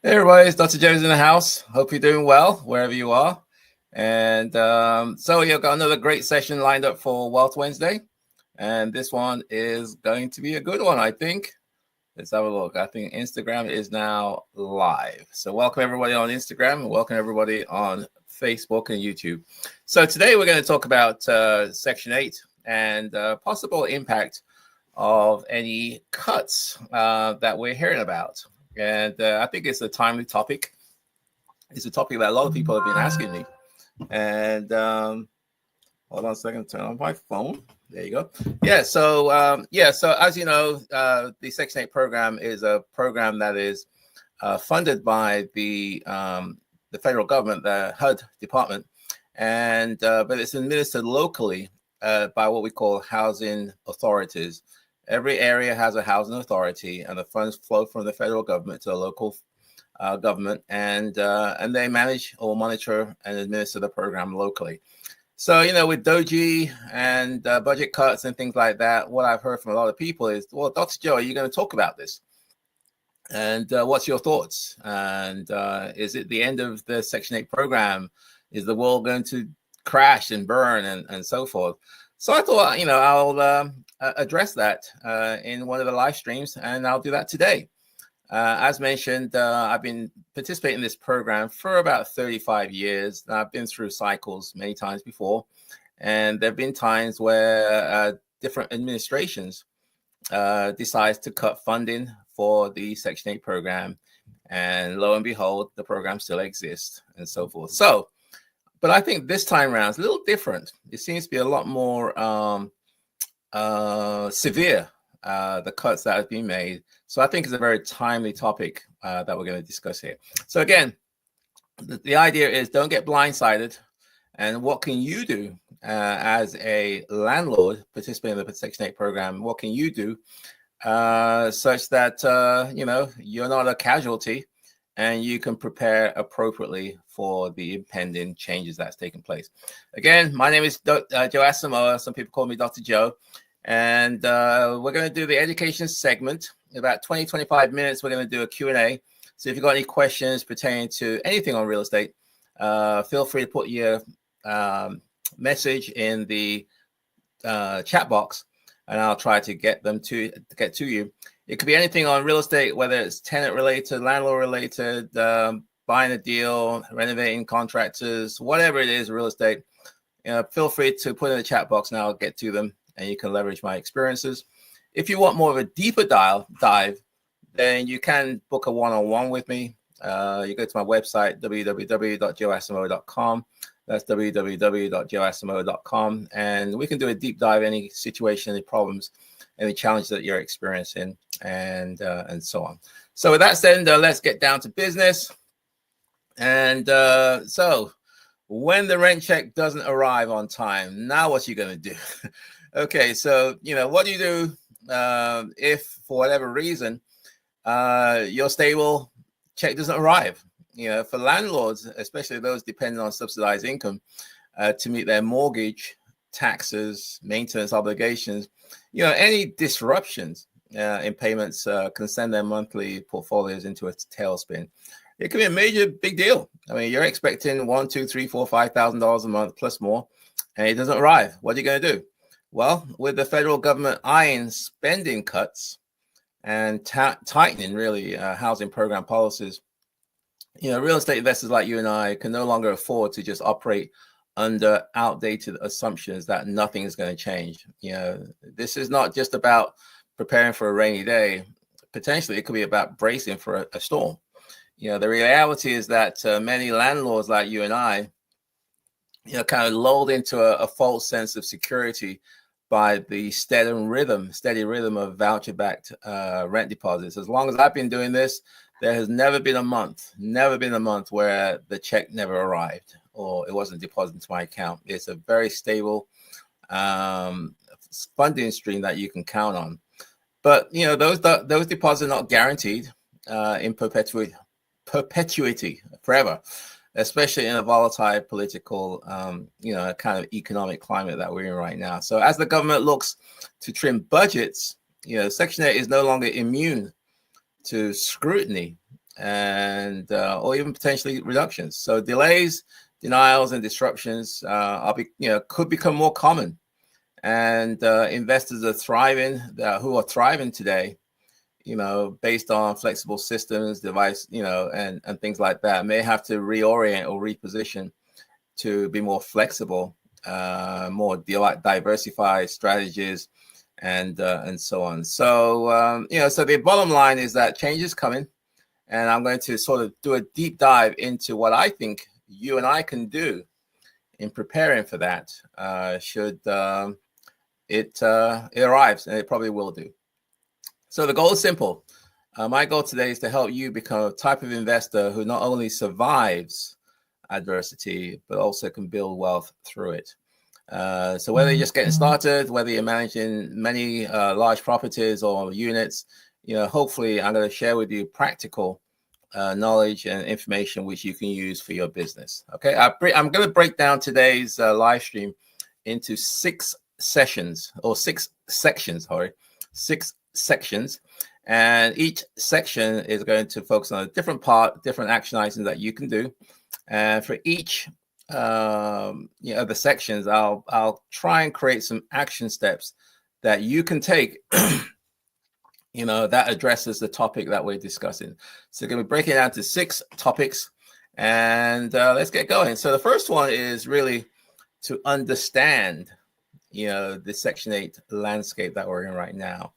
Hey everybody, it's Dr. Joe's in the house. Hope you're doing well wherever you are. And so you've got another great session lined up for Wealth Wednesday. And this one is going to be a good one, I think. Let's have a look. I think Instagram is now live. So welcome everybody on Instagram and welcome everybody on Facebook and YouTube. So today we're going to talk about Section 8 and possible impact of any cuts that we're hearing about. And I think it's a timely topic. It's a topic that a lot of people have been asking me. And hold on a second, turn on my phone. There you go. So as you know, the Section 8 program is a program that is funded by the federal government, the HUD department, and but it's administered locally by what we call housing authorities. Every area has a housing authority, and the funds flow from the federal government to the local government, and they manage or monitor and administer the program locally. So, with Doji and budget cuts and things like that, what I've heard from a lot of people is, well, Dr. Joe, are you going to talk about this? And what's your thoughts? And is it the end of the Section 8 program? Is the world going to crash and burn and so forth? So I thought, I'll address that in one of the live streams, and I'll do that today. As mentioned, I've been participating in this program for about 35 years. I've been through cycles many times before, and there have been times where different administrations decide to cut funding for the Section 8 program, and lo and behold, the program still exists and so forth. So, but I think this time around is a little different. It seems to be a lot more severe, the cuts that have been made. So I think it's a very timely topic that we're going to discuss here. So again, the idea is don't get blindsided. And what can you do as a landlord participating in the Section 8 program? What can you do such that, you're not a casualty and you can prepare appropriately for the impending changes that's taking place? Again, my name is Joe Asamoah. Some people call me Dr. Joe. And we're going to do the education segment. In about 20, 25 minutes, we're going to do a Q&A. So if you've got any questions pertaining to anything on real estate, feel free to put your message in the chat box, and I'll try to get to you. It could be anything on real estate, whether it's tenant related, landlord related, buying a deal, renovating contractors, whatever it is, real estate. Feel free to put in the chat box and I'll get to them, and you can leverage my experiences. If you want more of a deeper dive, then you can book a one-on-one with me. You go to my website, www.joeasamoah.com. That's www.joeasamoah.com. And we can do a deep dive, any situation, any problems, any challenges that you're experiencing, and so on. So with that said, let's get down to business. And so when the rent check doesn't arrive on time, now what are you going to do? Okay, so, what do you do if, for whatever reason, your stable check doesn't arrive? For landlords, especially those depending on subsidized income to meet their mortgage, taxes, maintenance obligations, any disruptions in payments can send their monthly portfolios into a tailspin. It can be a major big deal. I mean, you're expecting $1,000, $2,000, $3,000, $4,000, $5,000 a month plus more, and it doesn't arrive. What are you going to do? Well, with the federal government eyeing spending cuts and tightening, really, housing program policies, real estate investors like you and I can no longer afford to just operate under outdated assumptions that nothing is going to change. This is not just about preparing for a rainy day. Potentially, it could be about bracing for a storm. The reality is that many landlords like you and I, kind of lulled into a false sense of security by the steady rhythm of voucher-backed rent deposits. As long as I've been doing this, there has never been a month where the check never arrived or it wasn't deposited into my account. It's a very stable funding stream that you can count on. But those deposits are not guaranteed in perpetuity forever, especially in a volatile political, kind of economic climate that we're in right now. So as the government looks to trim budgets, Section 8 is no longer immune to scrutiny. and or even potentially reductions. So delays, denials, and disruptions could become more common. And investors are thriving, who are thriving today, based on flexible systems, device, and things like that, may have to reorient or reposition to be more flexible, more diversified strategies, and so on. So so the bottom line is that change is coming, and I'm going to sort of do a deep dive into what I think you and I can do in preparing for that. Should it arrives, and it probably will do. So the goal is simple. My goal today is to help you become a type of investor who not only survives adversity, but also can build wealth through it. So whether you're just getting started, whether you're managing many large properties or units, hopefully I'm going to share with you practical knowledge and information which you can use for your business. Okay, I'm going to break down today's live stream into six sections, and each section is going to focus on a different action items that you can do. And for each the sections, I'll try and create some action steps that you can take that addresses the topic that we're discussing. So we're going to break it down to 6 topics, and let's get going. So the first one is really to understand the Section 8 landscape that we're in right now.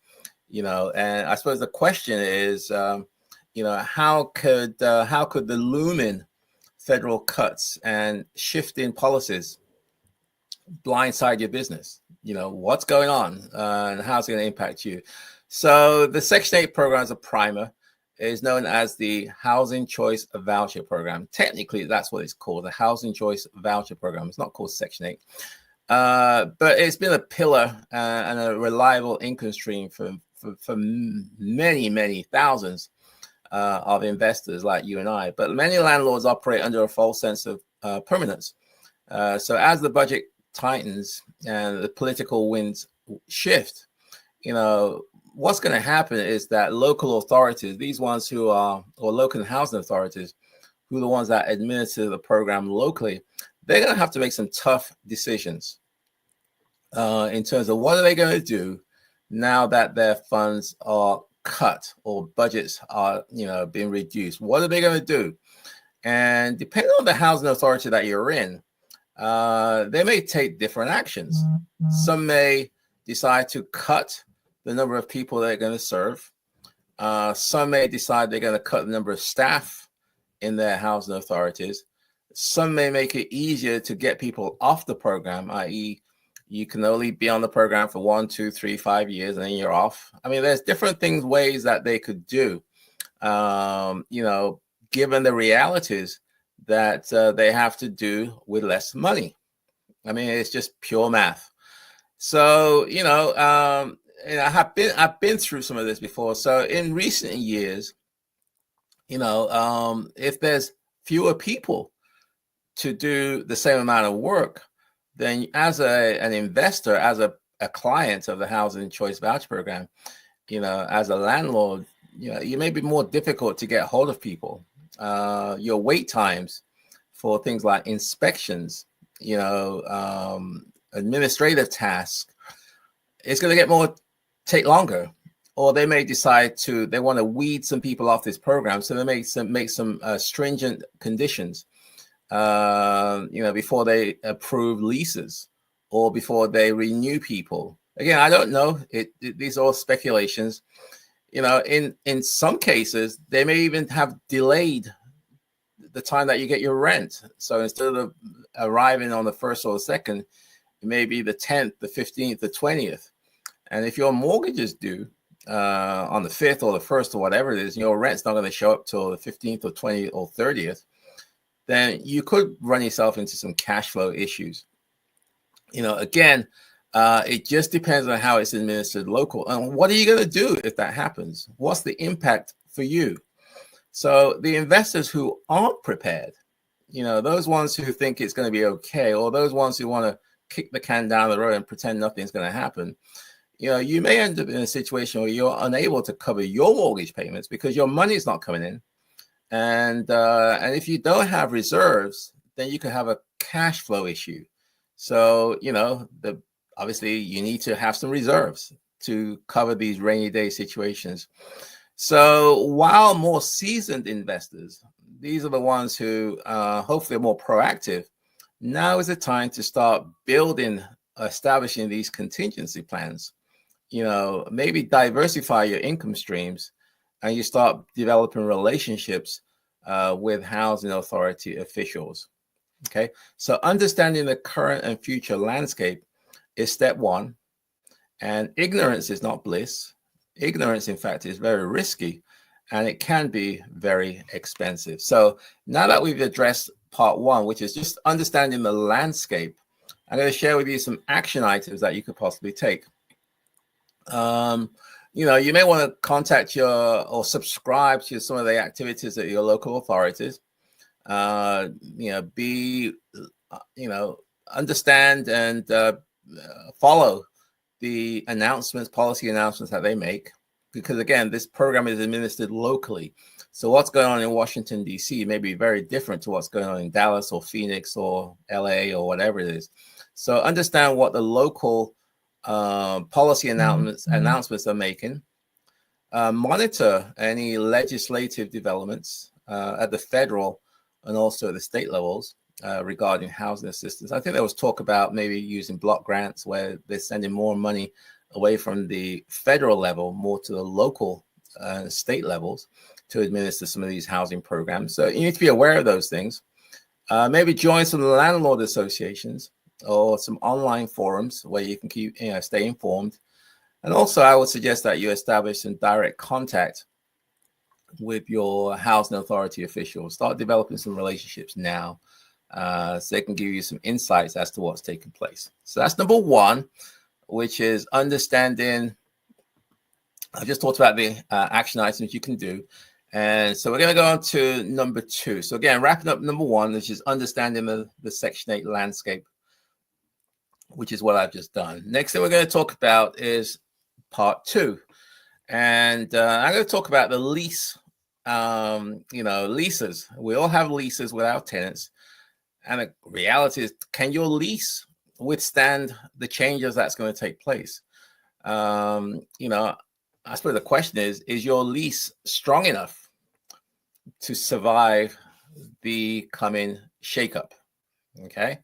And I suppose the question is how could the looming federal cuts and shifting policies blindside your business? What's going on, and how's it going to impact you? So the Section 8 program, as a primer, is known as the Housing Choice Voucher Program. Technically, that's what it's called, the Housing Choice Voucher Program. It's not called Section 8. But it's been a pillar and a reliable income stream for many, many thousands of investors like you and I. But many landlords operate under a false sense of permanence. So as the budget tightens and the political winds shift, what's going to happen is that local authorities, these ones who are, or local housing authorities, who are the ones that administer the program locally, they're going to have to make some tough decisions in terms of what are they going to do now that their funds are cut or budgets are being reduced. What are they going to do? And depending on the housing authority that you're in, they may take different actions. Some may decide to cut the number of people they're going to serve. Some may decide they're going to cut the number of staff in their housing authorities. Some may make it easier to get people off the program, i.e., you can only be on the program for 1, 2, 3, 5 years, and then you're off. I mean, there's different ways that they could do, given the realities that they have to do with less money. I mean, it's just pure math. So, I've been through some of this before. So in recent years, if there's fewer people to do the same amount of work, then as an investor, as a client of the Housing Choice Voucher Program, as a landlord, you may be more difficult to get hold of people. Your wait times for things like inspections, administrative tasks, it's going to take longer. Or they may decide they want to weed some people off this program, so they make some stringent conditions. Before they approve leases or before they renew people. Again, I don't know. These are all speculations. In some cases, they may even have delayed the time that you get your rent. So instead of arriving on the 1st or the 2nd, it may be the 10th, the 15th, the 20th. And if your mortgage is due on the 5th or the 1st or whatever it is, your rent's not going to show up till the 15th or 20th or 30th, then you could run yourself into some cash flow issues. Again, it just depends on how it's administered local. And what are you going to do if that happens? What's the impact for you? So the investors who aren't prepared, those ones who think it's going to be okay, or those ones who want to kick the can down the road and pretend nothing's going to happen, you may end up in a situation where you're unable to cover your mortgage payments because your money is not coming in. And if you don't have reserves, then you could have a cash flow issue. So, obviously you need to have some reserves to cover these rainy day situations. So while more seasoned investors, these are the ones who hopefully are more proactive, now is the time to start establishing these contingency plans. Maybe diversify your income streams, and you start developing relationships with housing authority officials. Okay, so understanding the current and future landscape is step one. And ignorance is not bliss. Ignorance, in fact, is very risky, and it can be very expensive. So now that we've addressed part one, which is just understanding the landscape, I'm going to share with you some action items that you could possibly take. You may want to contact or subscribe to some of the activities at your local authorities. Understand and follow the policy announcements that they make, because again, this program is administered locally. So what's going on in Washington, D.C. may be very different to what's going on in Dallas or Phoenix or LA or whatever it is. So understand what the local policy announcements are making. Monitor any legislative developments at the federal and also at the state levels regarding housing assistance. I think there was talk about maybe using block grants where they're sending more money away from the federal level, more to the local state levels to administer some of these housing programs. So you need to be aware of those things. Maybe join some landlord associations or some online forums where you can stay informed. And also, I would suggest that you establish some direct contact with your housing authority officials. Start developing some relationships now so they can give you some insights as to what's taking place. So that's number one, which is understanding. I just talked about the action items you can do. And so we're going to go on to number two. So again, wrapping up number one, which is understanding the Section 8 landscape, which is what I've just done. Next thing we're going to talk about is part two. And I'm going to talk about the lease, leases. We all have leases with our tenants. And the reality is, can your lease withstand the changes that's going to take place? I suppose the question is your lease strong enough to survive the coming shakeup? Okay.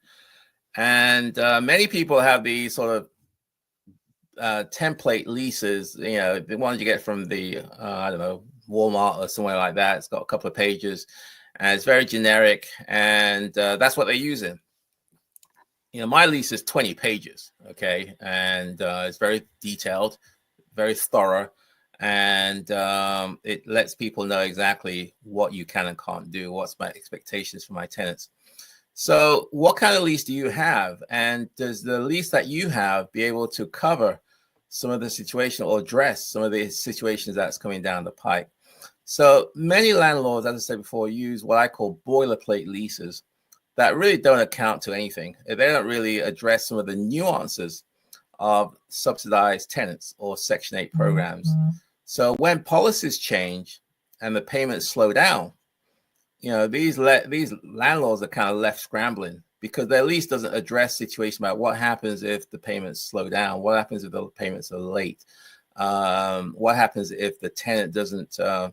And many people have these sort of template leases, the ones you get from the, Walmart or somewhere like that. It's got a couple of pages and it's very generic, and that's what they're using. My lease is 20 pages. Okay. And it's very detailed, very thorough, and it lets people know exactly what you can and can't do, what's my expectations for my tenants. So what kind of lease do you have? And does the lease that you have be able to cover some of the situation or address some of the situations that's coming down the pipe? So many landlords, as I said before, use what I call boilerplate leases that really don't account to anything. They don't really address some of the nuances of subsidized tenants or Section 8 programs. So when policies change and the payments slow down, these landlords are kind of left scrambling because their lease doesn't address situation about what happens if the payments slow down, what happens if the payments are late, what happens if the tenant doesn't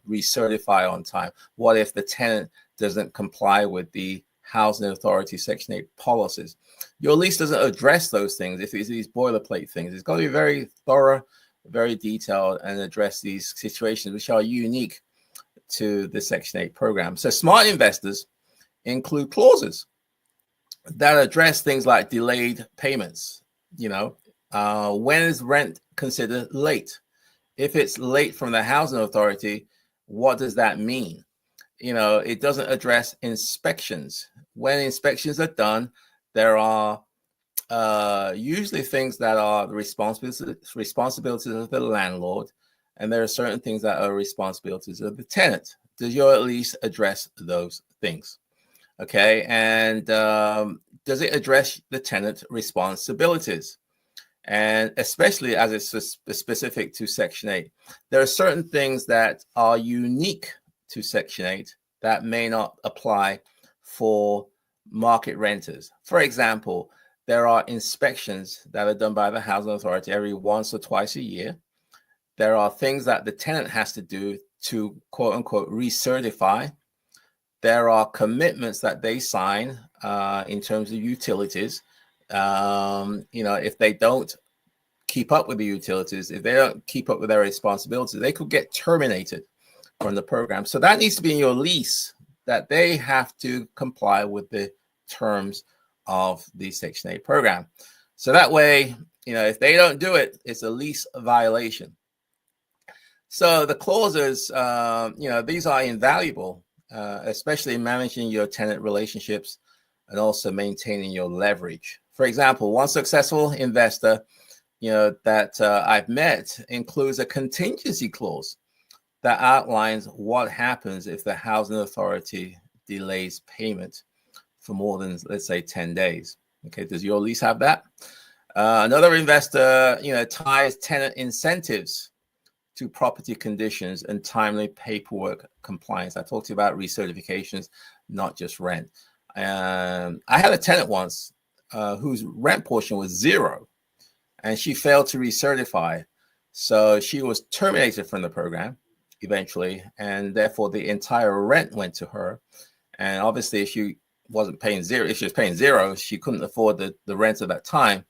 recertify on time, what if the tenant doesn't comply with the housing authority Section 8 policies. Your lease doesn't address those things. If it's these boilerplate things, it's got to be very thorough, very detailed, and address these situations which are unique to the Section 8 program. So smart investors include clauses that address things like delayed payments. When is rent considered late? If it's late from the housing authority, what does that mean? It doesn't address inspections. When inspections are done, there are usually things that are the responsibilities of the landlord, and there are certain things that are responsibilities of the tenant. Does your lease address those things? Okay, and does it address the tenant responsibilities? And especially as it's specific to Section 8, there are certain things that are unique to Section 8 that may not apply for market renters. For example, there are inspections that are done by the housing authority every once or twice a year. There are things that the tenant has to do to quote unquote recertify. There are commitments that they sign in terms of utilities. If they don't keep up with the utilities, if they don't keep up with their responsibilities, they could get terminated from the program. So that needs to be in your lease, that they have to comply with the terms of the Section 8 program. So that way, if they don't do it, it's a lease violation. So the clauses, these are invaluable, especially in managing your tenant relationships and also maintaining your leverage. For example, one successful investor, that I've met includes a contingency clause that outlines what happens if the housing authority delays payment for more than, let's say, 10 days. Okay, does your lease have that? Another investor, ties tenant incentives to property conditions and timely paperwork compliance. I talked to you about recertifications, not just rent. I had a tenant once whose rent portion was 0, and she failed to recertify. So she was terminated from the program eventually, and therefore the entire rent went to her. And obviously, if she wasn't paying 0, if she was paying 0, she couldn't afford the rent at that time.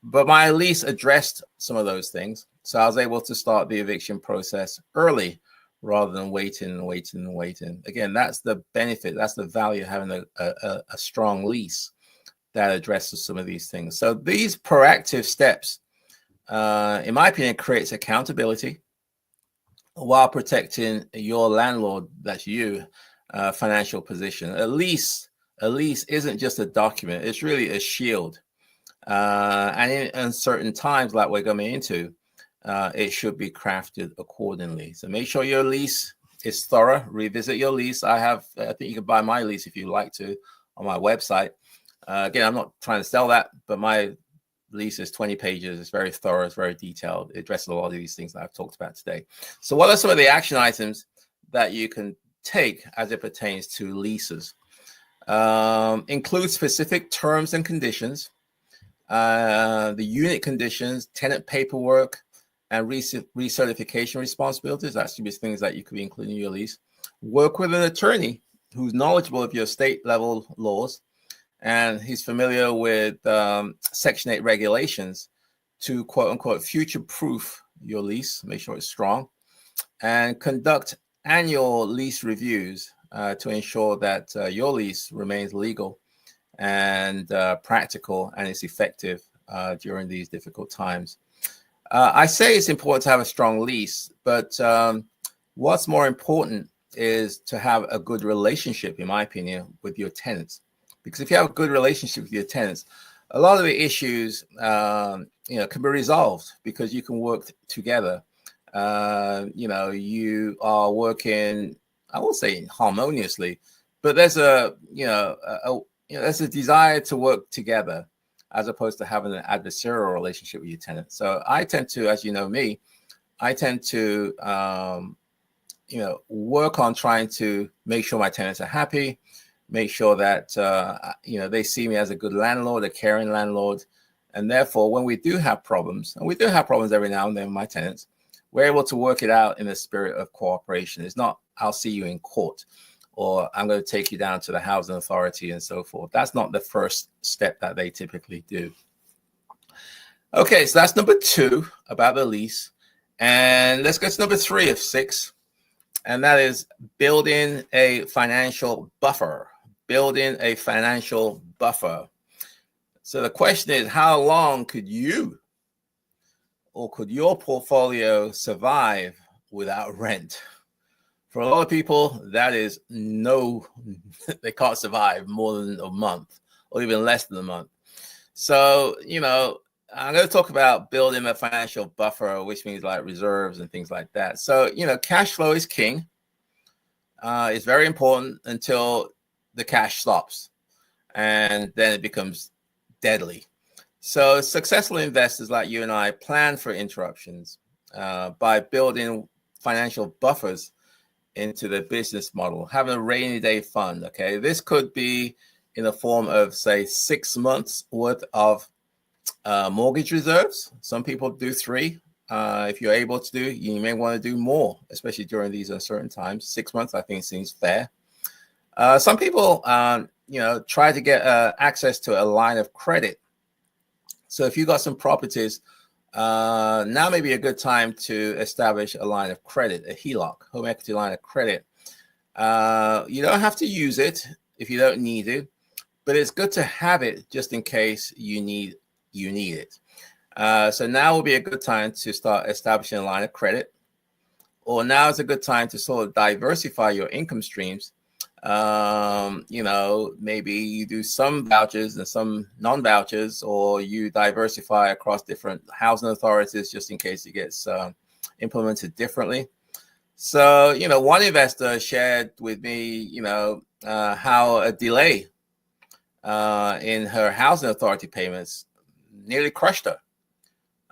But my lease addressed some of those things. So I was able to start the eviction process early rather than waiting. Again, that's the benefit. That's the value of having a strong lease that addresses some of these things. So these proactive steps, in my opinion, creates accountability while protecting your landlord, that's you, financial position. A lease isn't just a document. It's really a shield. And in uncertain times like we're going into, it should be crafted accordingly. So make sure your lease is thorough. Revisit your lease. I think you can buy my lease if you like to on my website. Again, I'm not trying to sell that, but my lease is 20 pages. It's very thorough. It's very detailed. It addresses a lot of these things that I've talked about today. So what are some of the action items that you can take as it pertains to leases? Include specific terms and conditions, the unit conditions, tenant paperwork, and recertification responsibilities. That should be things that you could be including in your lease. Work with an attorney who's knowledgeable of your state level laws, and he's familiar with Section 8 regulations to quote unquote future proof your lease, make sure it's strong, and conduct annual lease reviews to ensure that your lease remains legal and practical and is effective during these difficult times. I say it's important to have a strong lease, but what's more important is to have a good relationship, in my opinion, with your tenants. Because if you have a good relationship with your tenants, a lot of the issues, can be resolved because you can work together. You are working, I won't say harmoniously, but there's there's a desire to work together as opposed to having an adversarial relationship with your tenant. So I tend to, as you know me, I tend to, work on trying to make sure my tenants are happy, make sure that, they see me as a good landlord, a caring landlord. And therefore, when we do have problems, and we do have problems every now and then with my tenants, we're able to work it out in the spirit of cooperation. It's not, I'll see you in court, or I'm going to take you down to the housing authority and so forth. That's not the first step that they typically do. Okay, so that's number 2 about the lease. And let's go to number 3 of 6. And that is building a financial buffer. Building a financial buffer. So the question is, how long could you or could your portfolio survive without rent? For a lot of people, that is they can't survive more than a month or even less than a month. So, I'm going to talk about building a financial buffer, which means like reserves and things like that. So, cash flow is king. It's very important until the cash stops, and then it becomes deadly. So successful investors like you and I plan for interruptions by building financial buffers. into the business model, having a rainy day fund. Okay, this could be in the form of, say, 6 months worth of mortgage reserves. Some people do 3. If you're able to do, you may want to do more, especially during these uncertain times. 6 months, I think, seems fair. Some people, try to get access to a line of credit. So if you got some properties, now may be a good time to establish a line of credit, a HELOC, home equity line of credit. You don't have to use it if you don't need it, but it's good to have it just in case you need it. So now will be a good time to start establishing a line of credit, or now is a good time to sort of diversify your income streams. Maybe you do some vouchers and some non-vouchers, or you diversify across different housing authorities just in case it gets implemented differently. So, one investor shared with me, how a delay in her housing authority payments nearly crushed her.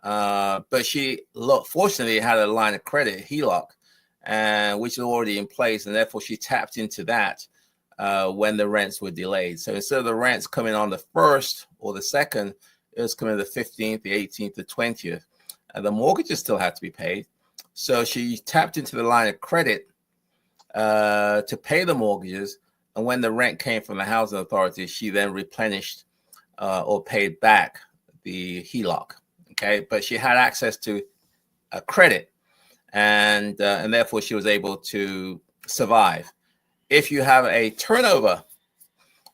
But she fortunately had a line of credit, HELOC, which is already in place, and therefore she tapped into that when the rents were delayed. So instead of the rents coming on the 1st or the 2nd, it was coming the 15th, the 18th, the 20th, and the mortgages still had to be paid. So she tapped into the line of credit to pay the mortgages, and when the rent came from the housing authority, she then replenished or paid back the HELOC. Okay, but she had access to a credit, and therefore she was able to survive. If you have a turnover,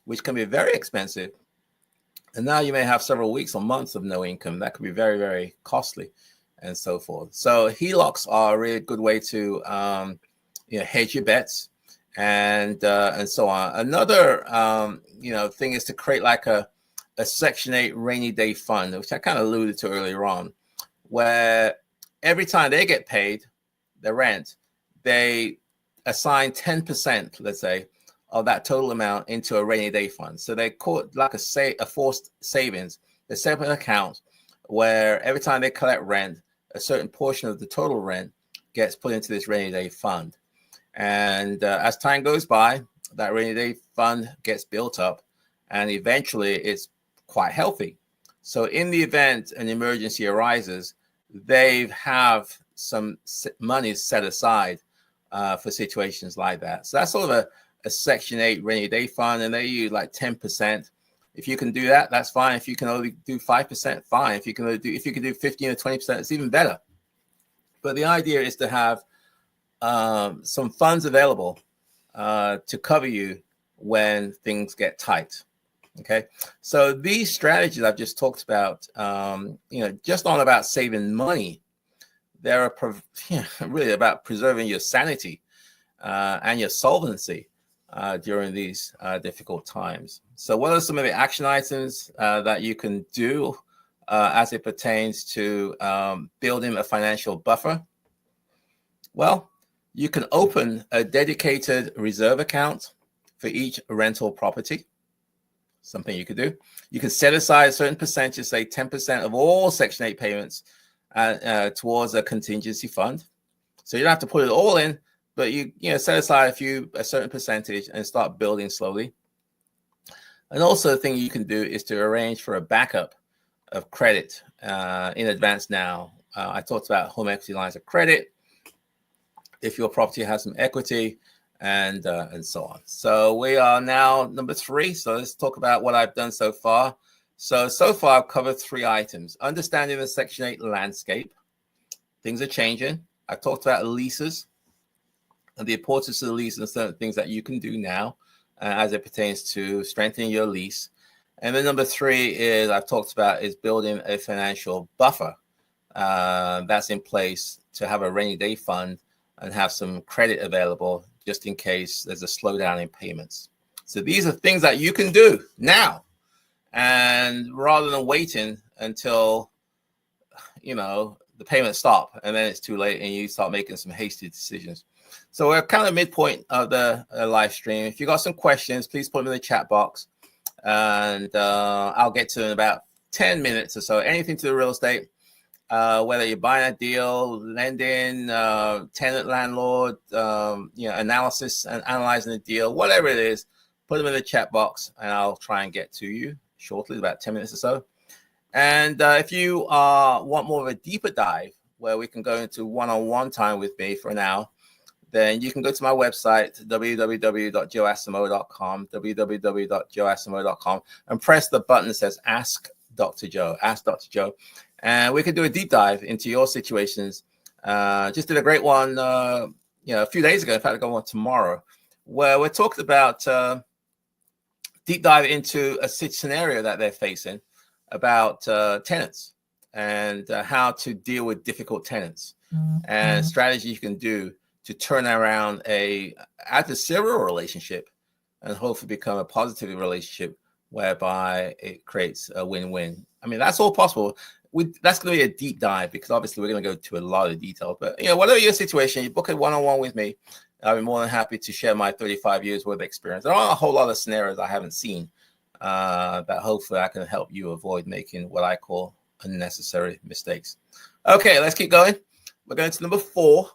which can be very expensive, and now you may have several weeks or months of no income, that could be very, very costly, and so forth. So HELOCs are a really good way to hedge your bets, and so on. Another thing is to create like a Section 8 rainy day fund, which I kind of alluded to earlier on, where every time they get paid the rent, they assign 10%, let's say, of that total amount into a rainy day fund. So they call it like a forced savings, a separate account where every time they collect rent, a certain portion of the total rent gets put into this rainy day fund. And as time goes by, that rainy day fund gets built up, and eventually it's quite healthy. So in the event an emergency arises, they have some money set aside for situations like that. So that's sort of a Section 8 rainy day fund, and they use like 10%. If you can do that, that's fine. If you can only do 5%, fine. If you can do 15 or 20%, it's even better. But the idea is to have some funds available to cover you when things get tight. Okay, so these strategies I've just talked about, just not about saving money. They're really about preserving your sanity and your solvency during these difficult times. So what are some of the action items that you can do as it pertains to building a financial buffer? Well, you can open a dedicated reserve account for each rental property. Something you could do. You can set aside a certain percentage, say 10% of all Section 8 payments towards a contingency fund. So you don't have to put it all in, but you set aside a certain percentage and start building slowly. And also the thing you can do is to arrange for a backup of credit in advance now. I talked about home equity lines of credit, if your property has some equity, and so on. So we are now number 3. So let's talk about what I've done so far. So far I've covered 3 items. Understanding the Section 8 landscape. Things are changing. I've talked about leases and the importance of the lease and certain things that you can do now as it pertains to strengthening your lease. And then number 3 is I've talked about is building a financial buffer that's in place to have a rainy day fund and have some credit available just in case there's a slowdown in payments. So these are things that you can do now, and rather than waiting until the payments stop and then it's too late and you start making some hasty decisions. So we're kind of midpoint of the live stream. If you got some questions, please put them in the chat box, and I'll get to them in about 10 minutes or so. Anything to the real estate, whether you're buying a deal, lending, tenant, landlord, analysis and analyzing the deal, whatever it is, put them in the chat box and I'll try and get to you shortly, about 10 minutes or so. And if you want more of a deeper dive where we can go into one-on-one time with me for an hour, then you can go to my website, www.joeasimo.com, www.joeasimo.com, and press the button that says Ask Dr. Joe, Ask Dr. Joe. And we can do a deep dive into your situations. Just did a great one, a few days ago. In fact, I got one tomorrow, where we're talking about deep dive into a scenario that they're facing about tenants and how to deal with difficult tenants and strategies you can do to turn around a adversarial relationship and hopefully become a positive relationship whereby it creates a win-win. I mean, that's all possible. That's going to be a deep dive because obviously we're going to go to a lot of detail. But, whatever your situation, you book a one-on-one with me. I'll be more than happy to share my 35 years worth of experience. There are a whole lot of scenarios I haven't seen that hopefully I can help you avoid making what I call unnecessary mistakes. Okay, let's keep going. We're going to number 4,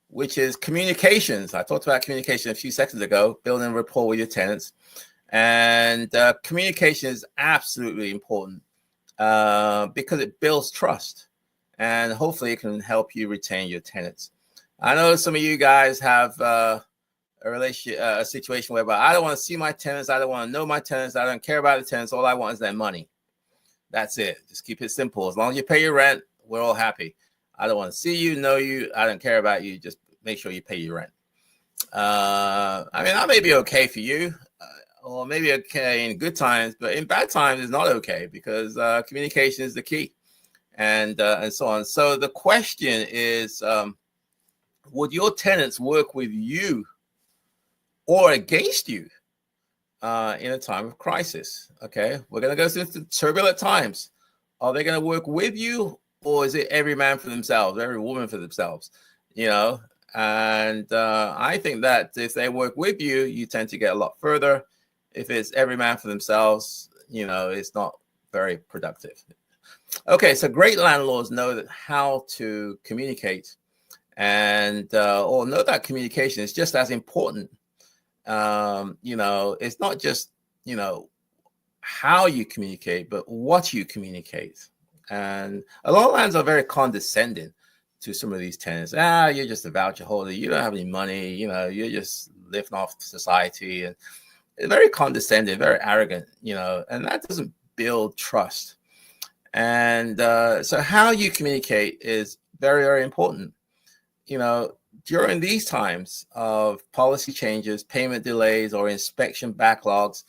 which is communications. I talked about communication a few seconds ago, building rapport with your tenants. And communication is absolutely important because it builds trust and hopefully it can help you retain your tenants. I know some of you guys have a relationship, a situation whereby I don't want to see my tenants. I don't want to know my tenants. I don't care about the tenants. All I want is their money. That's it. Just keep it simple. As long as you pay your rent, we're all happy. I don't want to see you, know you. I don't care about you. Just make sure you pay your rent. That may be okay for you, or maybe okay in good times, but in bad times, it's not okay because communication is the key, and so on. So the question is, would your tenants work with you or against you in a time of crisis? Okay, we're going to go through turbulent times. Are they going to work with you, or is it every man for themselves, every woman for themselves? And I think that if they work with you, you tend to get a lot further. If it's every man for themselves, it's not very productive. Okay, so great landlords know that how to communicate and or know that communication is just as important. It's not just, how you communicate, but what you communicate. And a lot of lands are very condescending to some of these tenants. You're just a voucher holder. You don't have any money. You're just living off society. And it's very condescending, very arrogant, and that doesn't build trust. And so how you communicate is very, very important. During these times of policy changes, payment delays, or inspection backlogs,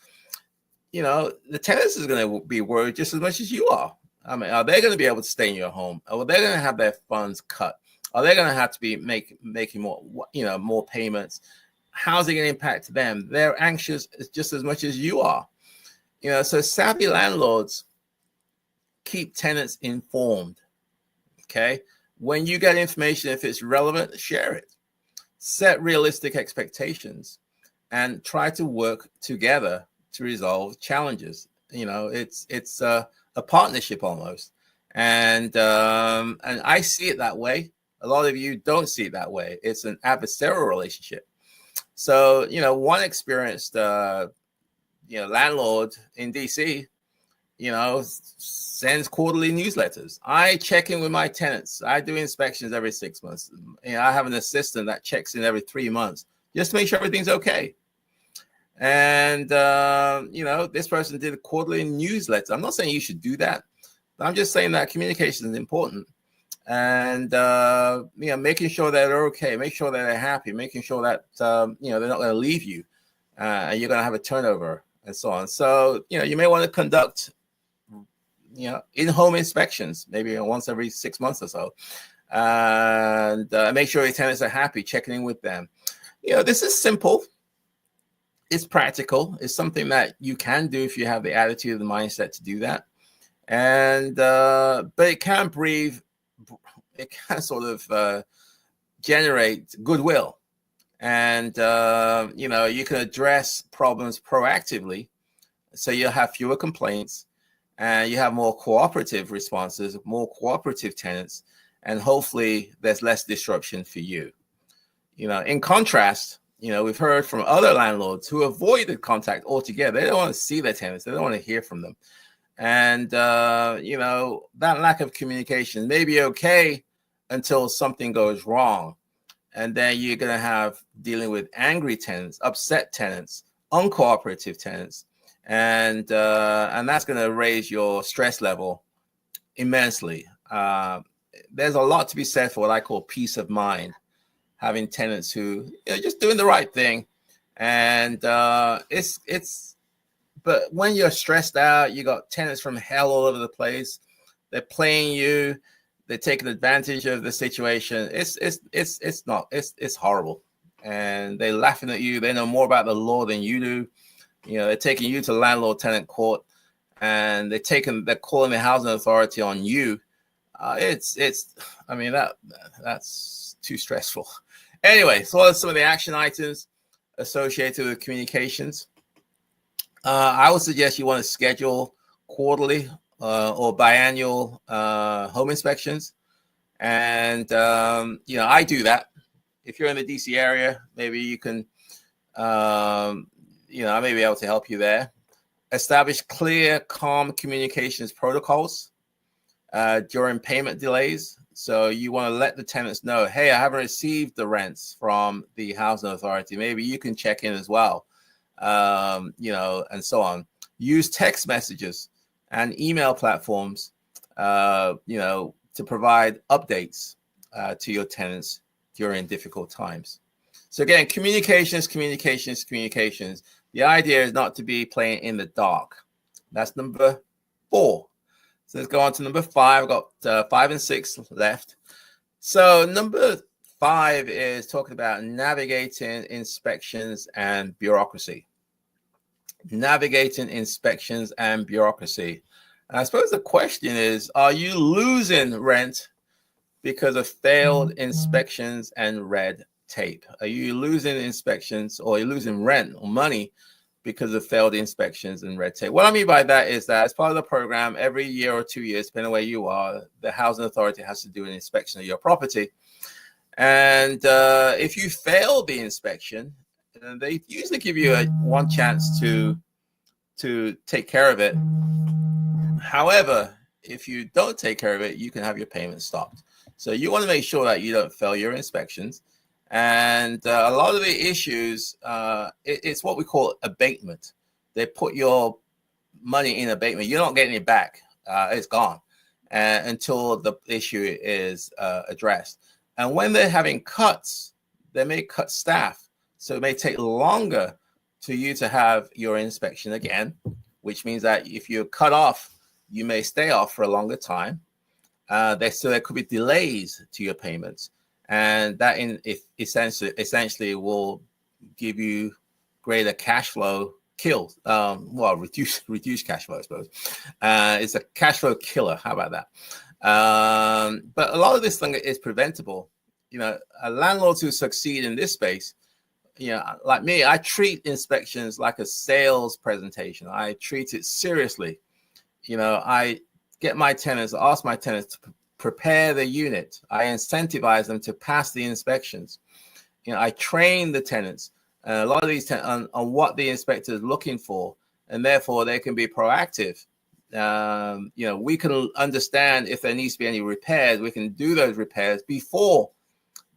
the tenants is going to be worried just as much as you are. I mean, are they going to be able to stay in your home? Are they going to have their funds cut? Are they going to have to be making more payments? How's it going to impact them? They're anxious just as much as you are. So savvy landlords keep tenants informed. Okay. When you get information, if it's relevant, share it. Set realistic expectations and try to work together to resolve challenges. It's a partnership almost. And I see it that way. A lot of you don't see it that way. It's an adversarial relationship. So, one experienced, landlord in DC, sends quarterly newsletters. I check in with my tenants. I do inspections every 6 months. I have an assistant that checks in every 3 months just to make sure everything's okay. And, this person did a quarterly newsletter. I'm not saying you should do that, but I'm just saying that communication is important. And, making sure that they're okay, make sure that they're happy, making sure that, they're not going to leave you and you're going to have a turnover and so on. So, you may want to conduct, in-home inspections, maybe once every 6 months or so. And make sure your tenants are happy, checking in with them. This is simple. It's practical. It's something that you can do if you have the attitude and the mindset to do that. And, but it can sort of generate goodwill. And, you can address problems proactively. So you'll have fewer complaints and you have more cooperative responses, more cooperative tenants, and hopefully there's less disruption for you. In contrast, we've heard from other landlords who avoided contact altogether. They don't want to see their tenants. They don't want to hear from them. And, that lack of communication may be okay until something goes wrong. And then you're going to have dealing with angry tenants, upset tenants, uncooperative tenants. And that's going to raise your stress level immensely. There's a lot to be said for what I call peace of mind. Having tenants who just doing the right thing, and but when you're stressed out, you got tenants from hell all over the place. They're playing you. They're taking advantage of the situation. It's horrible, and they're laughing at you. They know more about the law than you do. They're taking you to landlord tenant court, and they're calling the housing authority on you. That's too stressful. Anyway, so what are some of the action items associated with communications? I would suggest you want to schedule quarterly or biannual home inspections. And, I do that. If you're in the DC area, maybe you can, I may be able to help you there. Establish clear, calm communications protocols during payment delays. So you want to let the tenants know, hey, I haven't received the rents from the housing authority. Maybe you can check in as well, and so on. Use text messages and email platforms, to provide updates to your tenants during difficult times. So again, communications. The idea is not to be playing in the dark. That's number 4. So let's go on to number 5. I've got 5 and 6 left. So number 5 is talking about navigating inspections and bureaucracy. Navigating inspections and bureaucracy. And I suppose the question is, are you losing rent because of failed inspections and red tape? Are you losing inspections, or are you losing rent or money because of failed inspections and red tape? What I mean by that is that as part of the program, every year or 2 years, depending on where you are, the housing authority has to do an inspection of your property. And if you fail the inspection, they usually give you one chance to take care of it. However, if you don't take care of it, you can have your payment stopped. So you want to make sure that you don't fail your inspections. And a lot of the issues, it's what we call abatement. They put your money in abatement. You're not getting it back. It's gone until the issue is addressed. And when they're having cuts, they may cut staff. So it may take longer for you to have your inspection again, which means that if you're cut off, you may stay off for a longer time. So there could be delays to your payments. And that essentially will give you greater cash flow reduced cash flow, I suppose. It's a cash flow killer. How about that? But a lot of this thing is preventable. Landlords who succeed in this space, like me, I treat inspections like a sales presentation. I treat it seriously. I ask my tenants to prepare the unit. I incentivize them to pass the inspections. I train the tenants, a lot of these on what the inspector is looking for, and therefore they can be proactive. We can understand if there needs to be any repairs. We can do those repairs before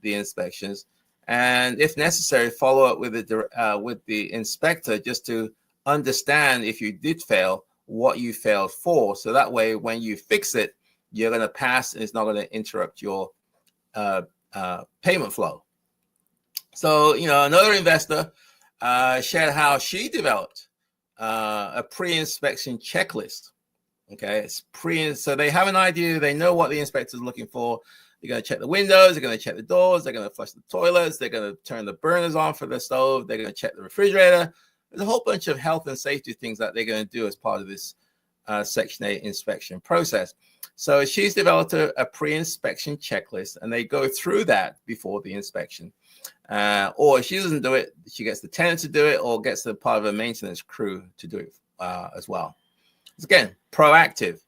the inspections, and if necessary, follow up with the inspector just to understand if you did fail, what you failed for. So that way, when you fix it, you're going to pass, and it's not going to interrupt your payment flow. So, another investor shared how she developed a pre-inspection checklist. Okay, so they have an idea. They know what the inspector is looking for. They're going to check the windows. They're going to check the doors. They're going to flush the toilets. They're going to turn the burners on for the stove. They're going to check the refrigerator. There's a whole bunch of health and safety things that they're going to do as part of this Section 8 inspection process. So she's developed a pre-inspection checklist, and they go through that before the inspection. Or if she doesn't do it, she gets the tenant to do it, or gets the part of a maintenance crew to do it as well. Again, proactive.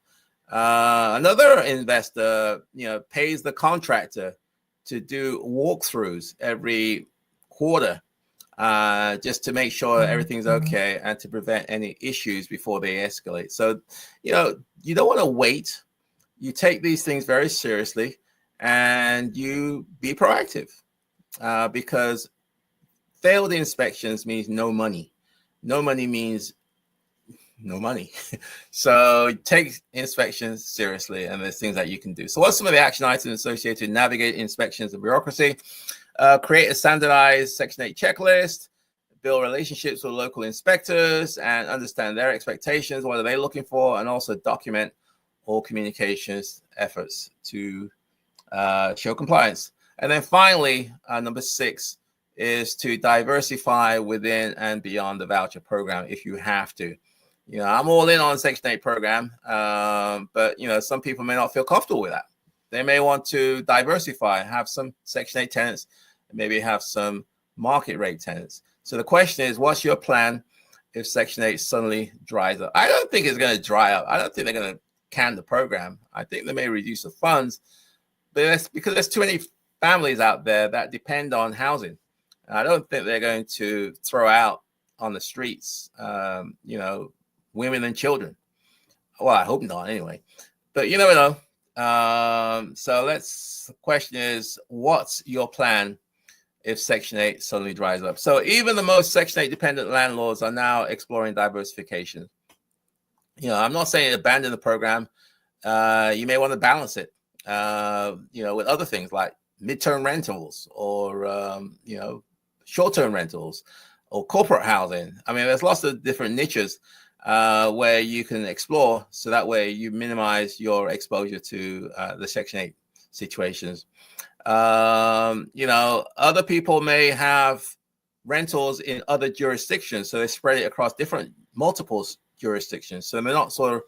Another investor, pays the contractor to do walkthroughs every quarter, just to make sure everything's okay and to prevent any issues before they escalate. So, you don't want to wait. You take these things very seriously and you be proactive, because failed inspections means no money. No money means no money. So take inspections seriously, and there's things that you can do. So what's some of the action items associated with navigate inspections and bureaucracy? Create a standardized Section 8 checklist, build relationships with local inspectors and understand their expectations, what are they looking for, and also document all communications efforts to show compliance. And then finally, number 6 is to diversify within and beyond the voucher program if you have to. I'm all in on Section 8 program, but some people may not feel comfortable with that. They may want to diversify, have some Section 8 tenants, and maybe have some market rate tenants. So the question is, what's your plan if Section 8 suddenly dries up? I don't think it's going to dry up. I don't think they're going to can the program. I think they may reduce the funds, but that's because there's too many families out there that depend on housing. I don't think they're going to throw out on the streets, women and children. Well, I hope not anyway, but you never know. So the question is, what's your plan if Section 8 suddenly dries up? So even the most Section 8 dependent landlords are now exploring diversification. I'm not saying abandon the program. You may want to balance it, with other things like midterm rentals or, short-term rentals or corporate housing. I mean, there's lots of different niches where you can explore, so that way you minimize your exposure to the Section 8 situations. Other people may have rentals in other jurisdictions, so they spread it across multiple jurisdictions. So they're not sort of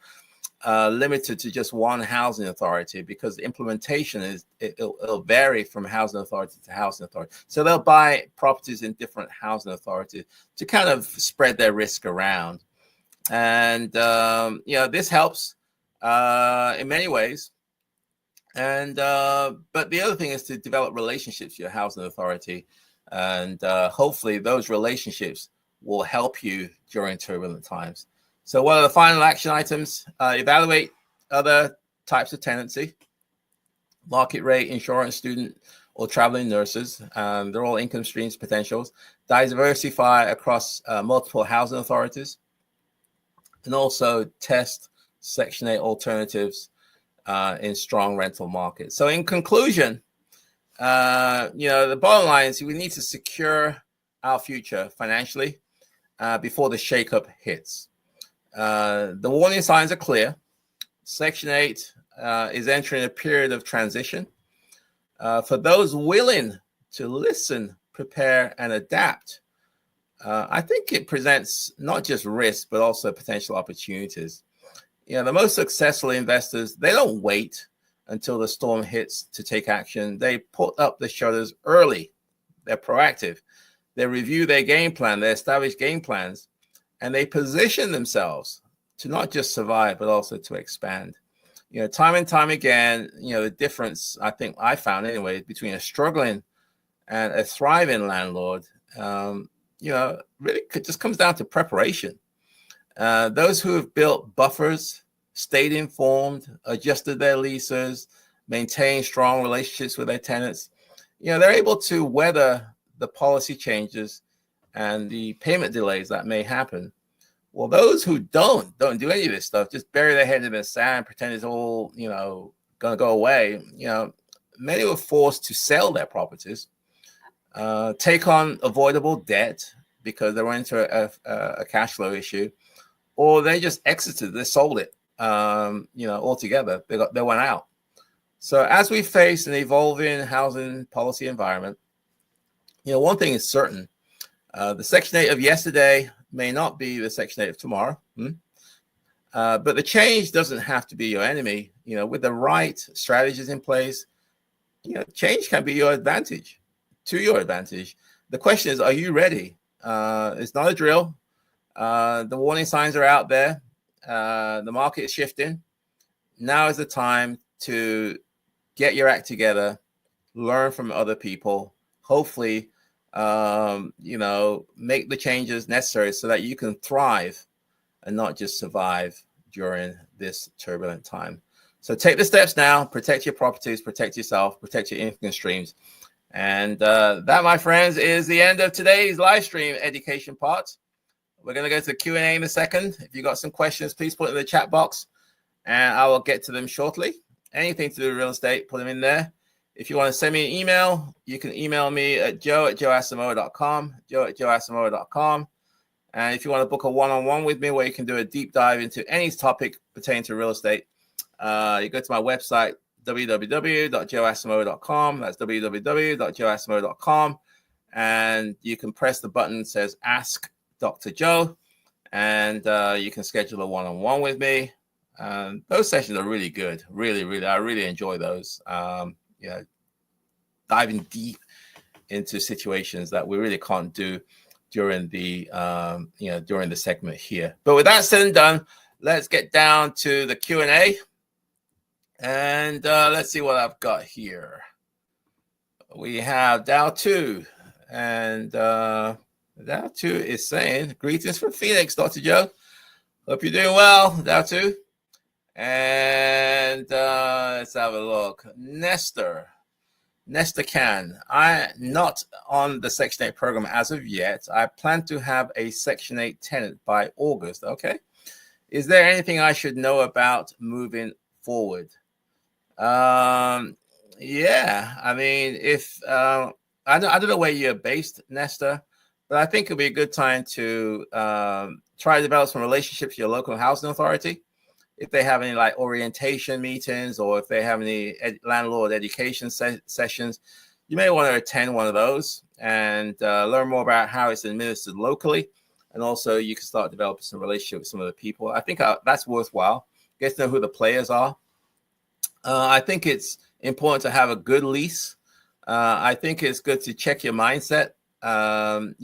limited to just one housing authority, because the implementation it'll vary from housing authority to housing authority. So they'll buy properties in different housing authorities to kind of spread their risk around. And, this helps in many ways. And but the other thing is to develop relationships with your housing authority. And hopefully those relationships will help you during turbulent times. So what are the final action items? Evaluate other types of tenancy, market rate, insurance, student, or traveling nurses. They're all income streams potentials. Diversify across multiple housing authorities. And also test Section 8 alternatives in strong rental markets. So in conclusion, the bottom line is we need to secure our future financially before the shakeup hits. The warning signs are clear. Section 8 is entering a period of transition. For those willing to listen, prepare, and adapt, I think it presents not just risk, but also potential opportunities. The most successful investors, they don't wait until the storm hits to take action. They put up the shutters early. They're proactive. They review their game plan, they establish game plans, and they position themselves to not just survive, but also to expand. Time and time again, the difference, I think I found anyway, between a struggling and a thriving landlord, really just comes down to preparation. Those who have built buffers, stayed informed, adjusted their leases, maintained strong relationships with their tenants, they're able to weather the policy changes and the payment delays that may happen. Well, those who don't do any of this stuff, just bury their head in the sand, pretend it's all, going to go away. Many were forced to sell their properties, take on avoidable debt because they were into a cash flow issue, or they just exited, they sold it, altogether. They went out. So as we face an evolving housing policy environment, one thing is certain, the Section 8 of yesterday may not be the Section 8 of tomorrow. But the change doesn't have to be your enemy. With the right strategies in place, change can be your advantage, to your advantage. The question is, are you ready? It's not a drill. The warning signs are out there. The market is shifting. Now is the time to get your act together, learn from other people, hopefully, make the changes necessary so that you can thrive and not just survive during this turbulent time. So take the steps now, protect your properties, protect yourself, protect your income streams. And that, my friends, is the end of today's live stream education part. We're going to go to the Q&A in a second. If you've got some questions, please put it in the chat box and I will get to them shortly. Anything to do with real estate, put them in there. If you want to send me an email, you can email me at joe@joeasamoah.com, joe@joeasamoah.com. And if you want to book a one-on-one with me where you can do a deep dive into any topic pertaining to real estate, you go to my website, www.joeasamoah.com. That's www.joeasamoah.com. And you can press the button that says Ask Dr. Joe, and you can schedule a one-on-one with me. Those sessions are really good. Really, I really enjoy those. Diving deep into situations that we really can't do during the during the segment here. But with that said and done, let's get down to the Q&A. And let's see what I've got here. We have Dow2, and Dow2 is saying, greetings from Phoenix, Dr. Joe. Hope you're doing well, Dow2. And let's have a look. Nestor Can. I'm not on the Section 8 program as of yet. I plan to have a Section 8 tenant by August. Okay. Is there anything I should know about moving forward? Yeah, I mean, if I don't know where you're based, Nestor, but I think it'll be a good time to try to develop some relationships with your local housing authority. If they have any like orientation meetings, or if they have any landlord education sessions, you may want to attend one of those and learn more about how it's administered locally. And also you can start developing some relationship with some of the people. I think that's worthwhile. Get to know who the players are. I think it's important to have a good lease. I think it's good to check your mindset, and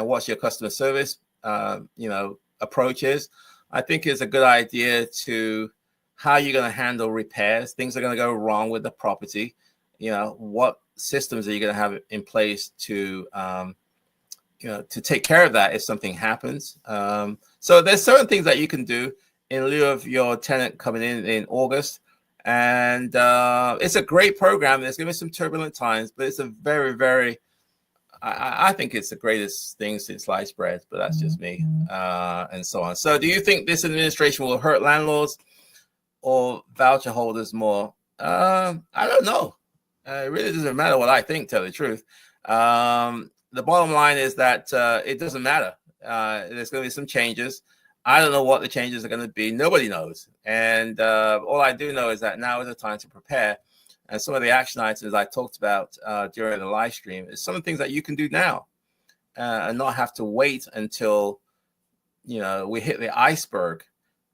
what's your customer service, approach is. I think it's a good idea to how you're going to handle repairs. Things are going to go wrong with the property. What systems are you going to have in place to take care of that if something happens? So there's certain things that you can do in lieu of your tenant coming in August. And it's a great program. There's going to be some turbulent times, but it's a very, very, I think it's the greatest thing since sliced bread, but that's just me, and so on. So do you think this administration will hurt landlords or voucher holders more? I don't know. It really doesn't matter what I think, tell the truth. The bottom line is that it doesn't matter. There's going to be some changes. I don't know what the changes are going to be. Nobody knows. And all I do know is that now is the time to prepare. And some of the action items I talked about during the live stream is some of the things that you can do now and not have to wait until, we hit the iceberg,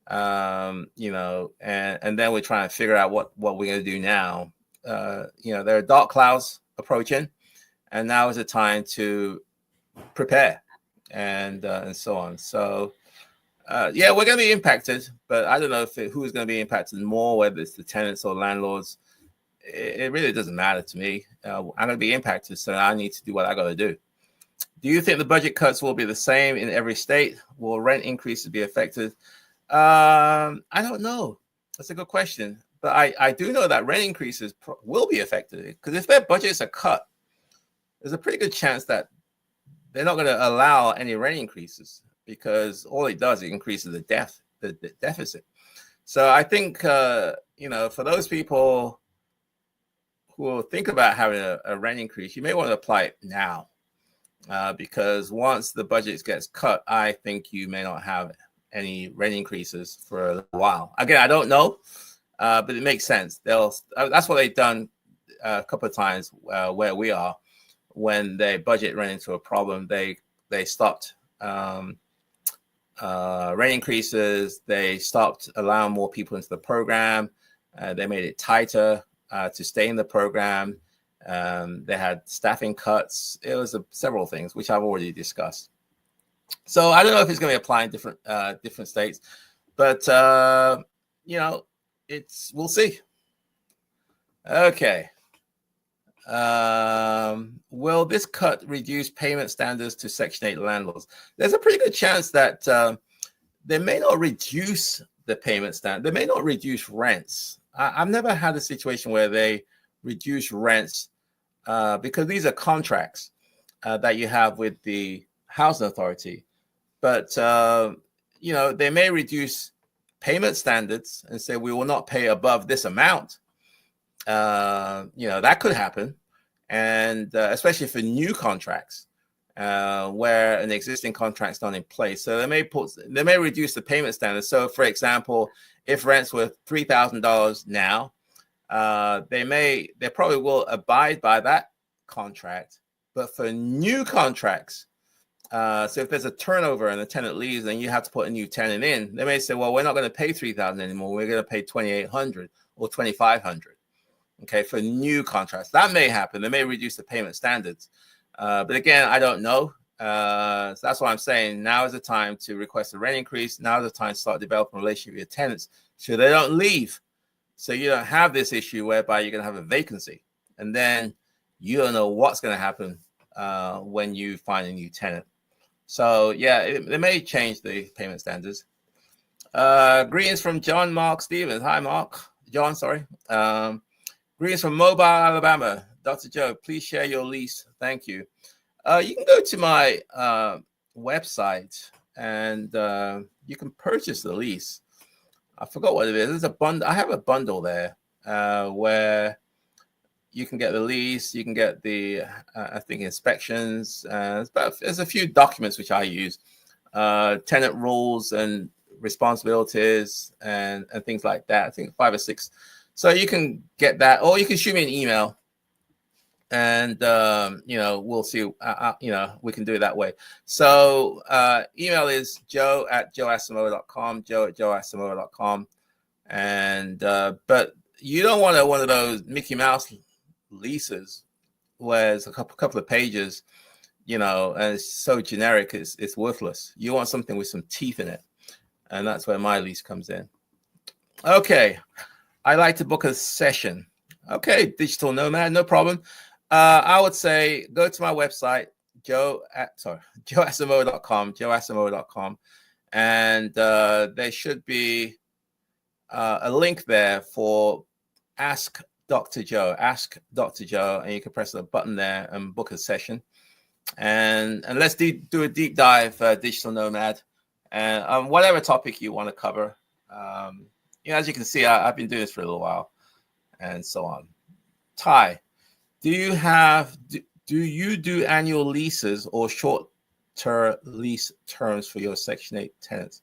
and then we're trying to figure out what we're going to do now. There are dark clouds approaching, and now is the time to prepare and so on. So, we're going to be impacted, but I don't know who's going to be impacted more, whether it's the tenants or landlords. It really doesn't matter to me. I'm going to be impacted, so I need to do what I got to do. Do you think the budget cuts will be the same in every state? Will rent increases be affected? I don't know. That's a good question. But I do know that rent increases will be affected, because if their budgets are cut, there's a pretty good chance that they're not going to allow any rent increases, because all it does, it increases the deficit. So I think, for those people who will think about having a rent increase, you may want to apply it now, because once the budget gets cut, I think you may not have any rent increases for a little while. Again, I don't know, but it makes sense. That's what they've done a couple of times where we are. When their budget ran into a problem, they stopped rent increases. They stopped allowing more people into the program. They made it tighter to stay in the program. They had staffing cuts. It was several things, which I've already discussed. So I don't know if it's going to be applied in different states. But we'll see. Okay. Will this cut reduce payment standards to Section 8 landlords? There's a pretty good chance that they may not reduce the payment standard. They may not reduce rents. I've never had a situation where they reduce rents because these are contracts that you have with the housing authority. But, they may reduce payment standards and say we will not pay above this amount. That could happen. And especially for new contracts where an existing contract is not in place. So they may reduce the payment standards. So, for example, if rents were $3,000 now, they probably will abide by that contract. But for new contracts, so if there's a turnover and the tenant leaves and you have to put a new tenant in, they may say, well, we're not going to pay $3,000 anymore. We're going to pay $2,800 or $2,500. Okay, for new contracts. That may happen. They may reduce the payment standards. But again, I don't know. So that's why I'm saying now is the time to request a rent increase. Now is the time to start developing a relationship with your tenants so they don't leave. So you don't have this issue whereby you're going to have a vacancy. And then you don't know what's going to happen when you find a new tenant. So yeah, they may change the payment standards. Greetings from John Mark Stevens. Hi, Mark. John, sorry. Greetings from Mobile, Alabama. Dr. Joe, please share your lease. Thank you. You can go to my website and you can purchase the lease. I forgot what it is. There's a bundle. I have a bundle there where you can get the lease. You can get the, I think, inspections. There's a few documents which I use. Tenant rules and responsibilities and things like that. I think 5 or 6. So you can get that, or you can shoot me an email, and we'll see. We can do it that way. So email is joe@joeasamoah.com, joe@joeasamoah.com, and but you don't want one of those Mickey Mouse leases where it's a couple of pages, and it's so generic, it's worthless. You want something with some teeth in it, and that's where my lease comes in. Okay. I like to book a session. Okay, digital nomad, no problem. I would say go to my website, joeasamoah.com, joeasamoah.com, and there should be a link there for Ask Dr. Joe, and you can press the button there and book a session. And let's do a deep dive, digital nomad, and whatever topic you want to cover. As you can see, I've been doing this for a little while, and so on. Ty, do you do annual leases or short-term lease terms for your Section 8 tenants?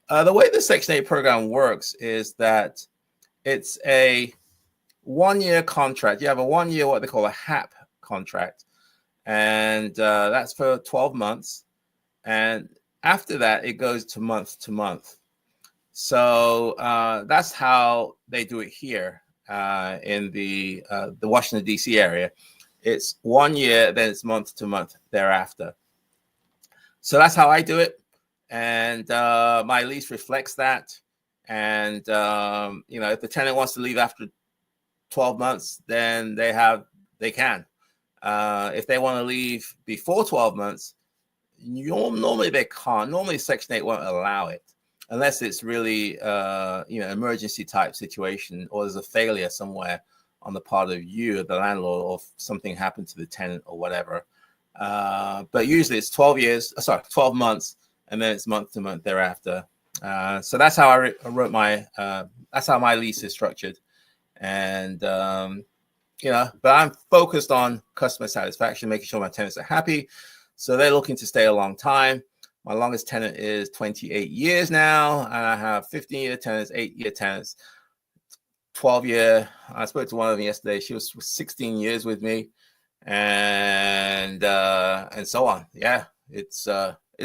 The way the Section 8 program works is that it's a 1-year contract. You have a 1-year, what they call a HAP contract, and that's for 12 months. And after that, it goes to month to month. So that's how they do it here in the Washington, D.C. area. It's 1 year, then it's month to month thereafter. So that's how I do it. And my lease reflects that. And, if the tenant wants to leave after 12 months, then they can. If they want to leave before 12 months, normally they can't. Normally Section 8 won't allow it, unless it's really, emergency type situation, or there's a failure somewhere on the part of you, the landlord, or something happened to the tenant or whatever. But usually it's 12 months, and then it's month to month thereafter. So that's how I wrote that's how my lease is structured. And, but I'm focused on customer satisfaction, making sure my tenants are happy. So they're looking to stay a long time. My longest tenant is 28 years now, and I have 15-year tenants, 8-year tenants, 12-year. I spoke to one of them yesterday. She was 16 years with me, and so on. Yeah, it's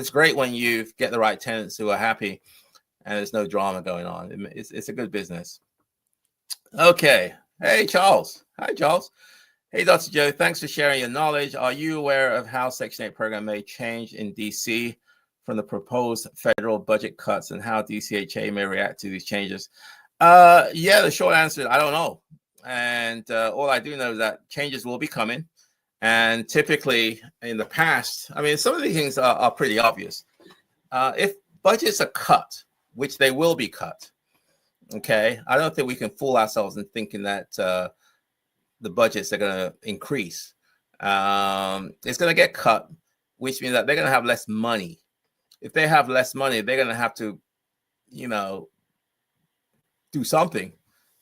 great when you get the right tenants who are happy, and there's no drama going on. It's a good business. Okay. Hey, Charles. Hi, Charles. Hey, Dr. Joe. Thanks for sharing your knowledge. Are you aware of how Section 8 program may change in DC from the proposed federal budget cuts and how DCHA may react to these changes? Yeah, the short answer is I don't know. And all I do know is that changes will be coming. And typically in the past, I mean, some of these things are pretty obvious. If budgets are cut, which they will be cut, okay, I don't think we can fool ourselves in thinking that the budgets are going to increase. It's going to get cut, which means that they're going to have less money. If they have less money, they're going to have to, do something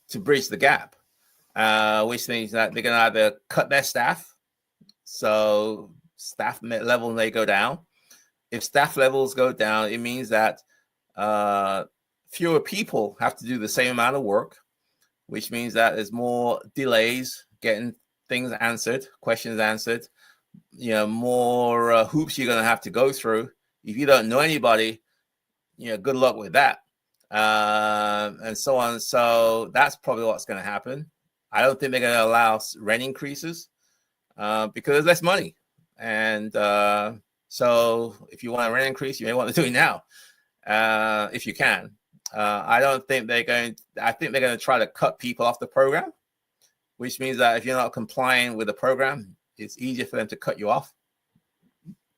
to bridge the gap, which means that they're going to either cut their staff, so staff level may go down. If staff levels go down, it means that fewer people have to do the same amount of work, which means that there's more delays getting things answered, questions answered, more hoops you're going to have to go through. If you don't know anybody, good luck with that. And so on. So that's probably what's going to happen. I don't think they're going to allow rent increases because there's less money. And so if you want a rent increase, you may want to do it now if you can. I don't think they're going. I think they're going to try to cut people off the program, which means that if you're not complying with the program, it's easier for them to cut you off,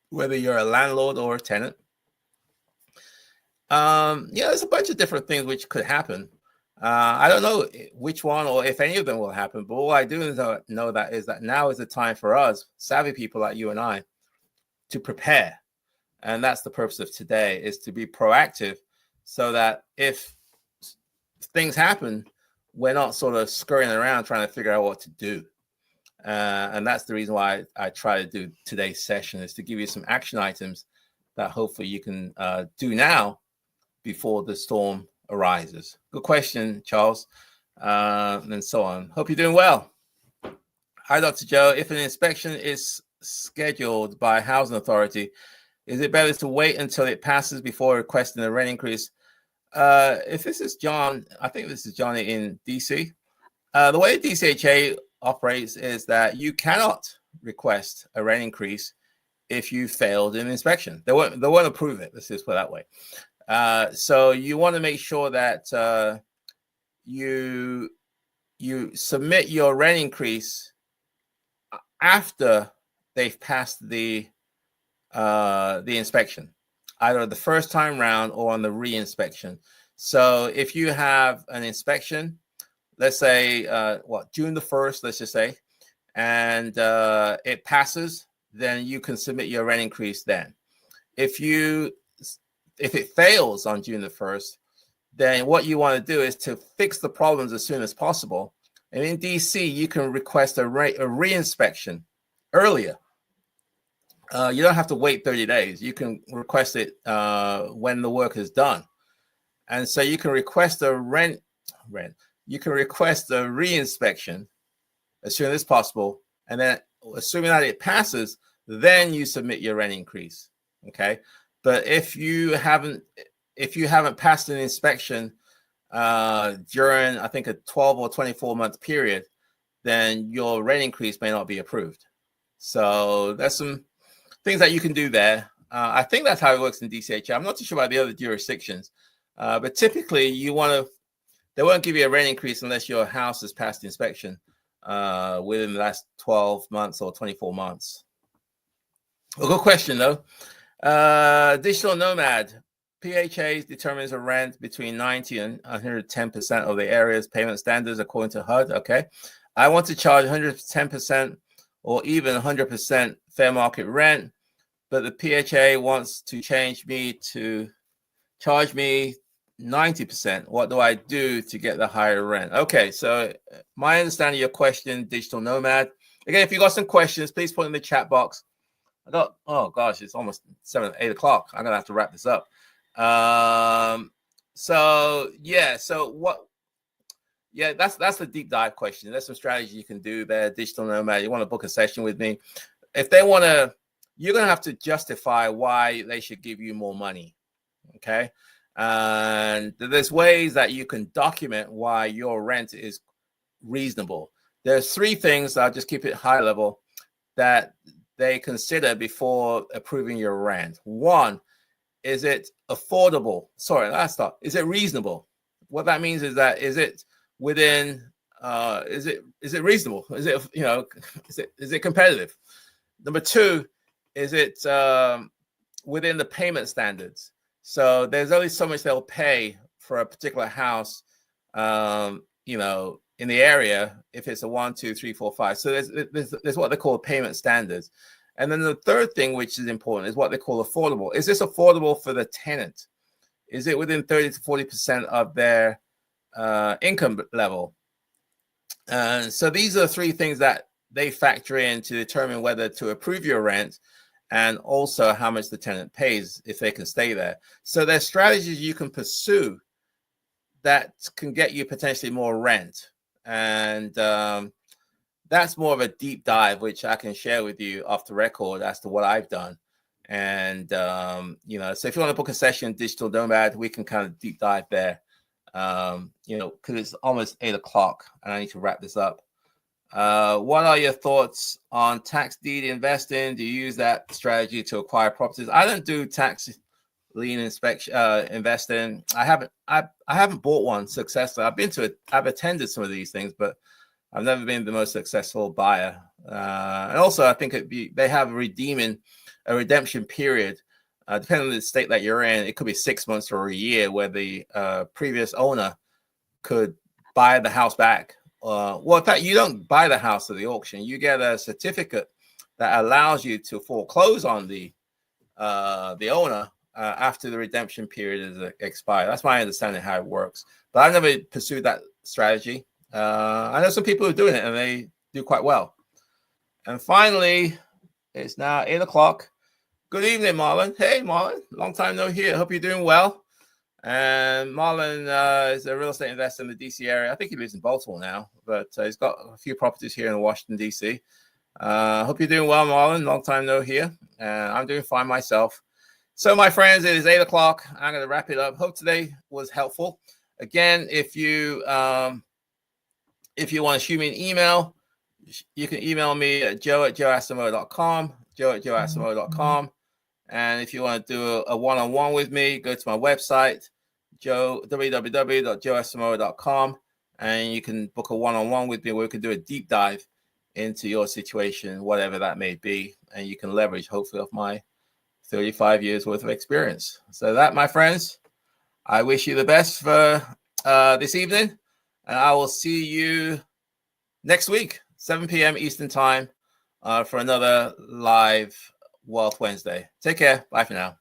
whether you're a landlord or a tenant. There's a bunch of different things which could happen. I don't know which one or if any of them will happen, but all I do know that is that now is the time for us, savvy people like you and I, to prepare. And that's the purpose of today, is to be proactive so that if things happen, we're not sort of scurrying around trying to figure out what to do. And that's the reason why I try to do today's session, is to give you some action items that hopefully you can do now before the storm arises. Good question, Charles, and so on. Hope you're doing well. Hi, Dr. Joe. If an inspection is scheduled by a housing authority, is it better to wait until it passes before requesting a rent increase? If this is John, I think this is Johnny in DC. The way DCHA operates is that you cannot request a rent increase if you failed an inspection. They won't approve it. Let's just put it that way. So you want to make sure that you submit your rent increase after they've passed the inspection, either the first time round or on the re-inspection. So if you have an inspection, let's say June the 1st, let's just say, and it passes, then you can submit your rent increase then. If it fails on June the 1st, then what you want to do is to fix the problems as soon as possible. And in DC, you can request a re-inspection earlier. You don't have to wait 30 days. You can request it when the work is done. And so you can request you can request a re-inspection as soon as possible. And then assuming that it passes, then you submit your rent increase. Okay. But if you haven't passed an inspection during, I think, a 12 or 24 month period, then your rent increase may not be approved. So there's some things that you can do there. I think that's how it works in DCHA. I'm not too sure about the other jurisdictions, but typically they won't give you a rent increase unless your house has passed the inspection within the last 12 months or 24 months. A good question though. Digital nomad. PHA determines a rent between 90 and 110% of the area's payment standards according to HUD. Okay. I want to charge 110% or even 100% fair market rent, but the PHA wants to charge me 90%. What do I do to get the higher rent? Okay, so my understanding of your question, digital nomad. Again, if you got some questions, please put in the chat box. Oh gosh, it's almost 8 o'clock. I'm gonna have to wrap this up. That's the deep dive question. There's some strategy you can do there. Digital nomad, you want to book a session with me. If they want to, you're going to have to justify why they should give you more money. Okay. And there's ways that you can document why your rent is reasonable. There's 3 things, I'll just keep it high level, that they consider before approving your rent. One is it affordable? Sorry, last thought. Is it reasonable? What that means is that is it within? Is it reasonable? Is it is it competitive? Number two, is it within the payment standards? So there's only so much they'll pay for a particular house, in the area if it's a 1, 2, 3, 4, 5. So there's what they call payment standards. And then the third thing, which is important, is what they call affordable. Is this affordable for the tenant? Is it within 30 to 40% of their income level? So these are the three things that they factor in to determine whether to approve your rent, and also how much the tenant pays if they can stay there. So there's strategies you can pursue that can get you potentially more rent. And that's more of a deep dive, which I can share with you off the record as to what I've done. And, so if you want to book a session, Digital Nomad, we can kind of deep dive there, because it's almost 8:00 and I need to wrap this up. What are your thoughts on tax deed investing? Do you use that strategy to acquire properties? I don't do tax lien investing. I haven't bought one successfully. I've attended some of these things, but I've never been the most successful buyer. And also, I think they have a redemption period, depending on the state that you're in. It could be 6 months or a year, where the previous owner could buy the house back. In fact, you don't buy the house at the auction. You get a certificate that allows you to foreclose on the owner after the redemption period is expired. That's my understanding how it works. But I've never pursued that strategy. I know some people who are doing it, and they do quite well. And finally, it's now 8:00. Good evening, Marlon. Hey, Marlon. Long time no hear. Hope you're doing well. And Marlon is a real estate investor in the DC area. I think he lives in Baltimore now, but he's got a few properties here in Washington, DC. Hope you're doing well, Marlon. Long time no hear. I'm doing fine myself. So, my friends, it is 8:00. I'm going to wrap it up. Hope today was helpful. Again, if you want to shoot me an email, you can email me at joe@joeasamoah.com, joe@joeasamoah.com. And if you want to do a one-on-one with me, go to my website, www.joeasamoah.com, and you can book a one-on-one with me where we can do a deep dive into your situation, whatever that may be, and you can leverage, hopefully, off my 35 years worth of experience. So that, my friends, I wish you the best for this evening, and I will see you next week, 7 p.m. Eastern time, for another live Wealth Wednesday. Take care. Bye for now.